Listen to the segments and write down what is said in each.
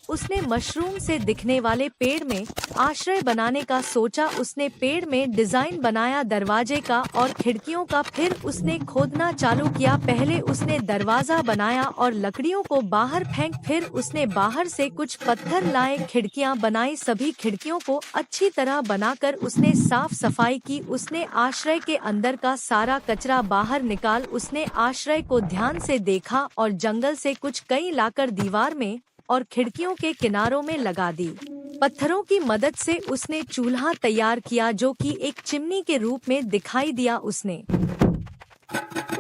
उसने मशरूम से दिखने वाले पेड़ में आश्रय बनाने का सोचा। उसने पेड़ में डिजाइन बनाया दरवाजे का और खिड़कियों का। फिर उसने खोदना चालू किया। पहले उसने दरवाजा बनाया और लकड़ियों को बाहर फेंक। फिर उसने बाहर से कुछ पत्थर लाए, खिड़कियां बनाई। सभी खिड़कियों को अच्छी तरह बनाकर उसने साफ सफाई की। उसने आश्रय के अंदर का सारा कचरा बाहर निकाल। उसने आश्रय को ध्यान से देखा और जंगल से कुछ कई लाकर दीवार में और खिड़कियों के किनारों में लगा दी। पत्थरों की मदद से उसने चूल्हा तैयार किया जो कि एक चिमनी के रूप में दिखाई दिया। उसने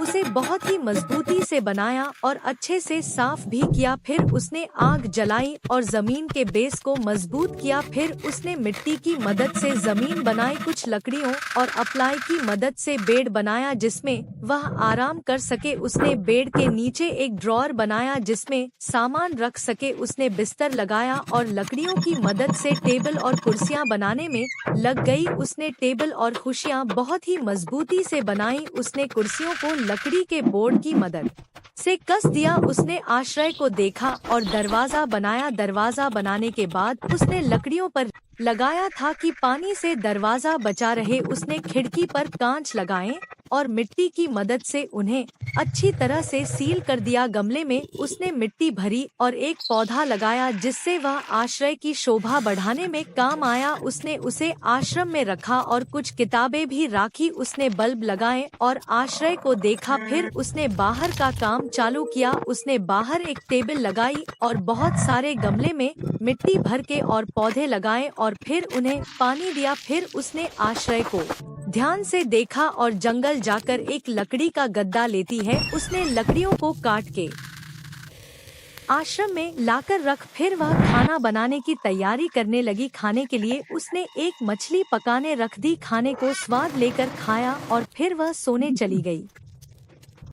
उसे बहुत ही मजबूती से बनाया और अच्छे से साफ भी किया। फिर उसने आग जलाई और जमीन के बेस को मजबूत किया। फिर उसने मिट्टी की मदद से जमीन बनाई, कुछ लकड़ियों और अप्लाई की मदद से बेड बनाया जिसमें वह आराम कर सके। उसने बेड के नीचे एक ड्रॉअर बनाया जिसमें सामान रख सके। उसने बिस्तर लगाया और लकड़ियों की मदद से टेबल और कुर्सियां बनाने में लग गई। उसने टेबल और कुर्सियां बहुत ही मजबूती से बनाई। उसने कुर्सियों को लकड़ी के बोर्ड की मदद से कस दिया। उसने आश्रय को देखा और दरवाजा बनाया। दरवाजा बनाने के बाद उसने लकड़ियों पर लगाया था कि पानी से दरवाजा बचा रहे। उसने खिड़की पर कांच लगाए और मिट्टी की मदद से उन्हें अच्छी तरह से सील कर दिया। गमले में उसने मिट्टी भरी और एक पौधा लगाया जिससे वह आश्रय की शोभा बढ़ाने में काम आया। उसने उसे आश्रम में रखा और कुछ किताबें भी राखी। उसने बल्ब लगाए और आश्रय को देखा। फिर उसने बाहर का काम चालू किया। उसने बाहर एक टेबल लगाई और बहुत सारे गमले में मिट्टी भर के और पौधे लगाए और फिर उन्हें पानी दिया। फिर उसने आश्रय को ध्यान से देखा और जंगल जाकर एक लकड़ी का गद्दा लेती है। उसने लकड़ियों को काट के आश्रम में लाकर रख। फिर वह खाना बनाने की तैयारी करने लगी। खाने के लिए उसने एक मछली पकाने रख दी। खाने को स्वाद लेकर खाया और फिर वह सोने चली गई।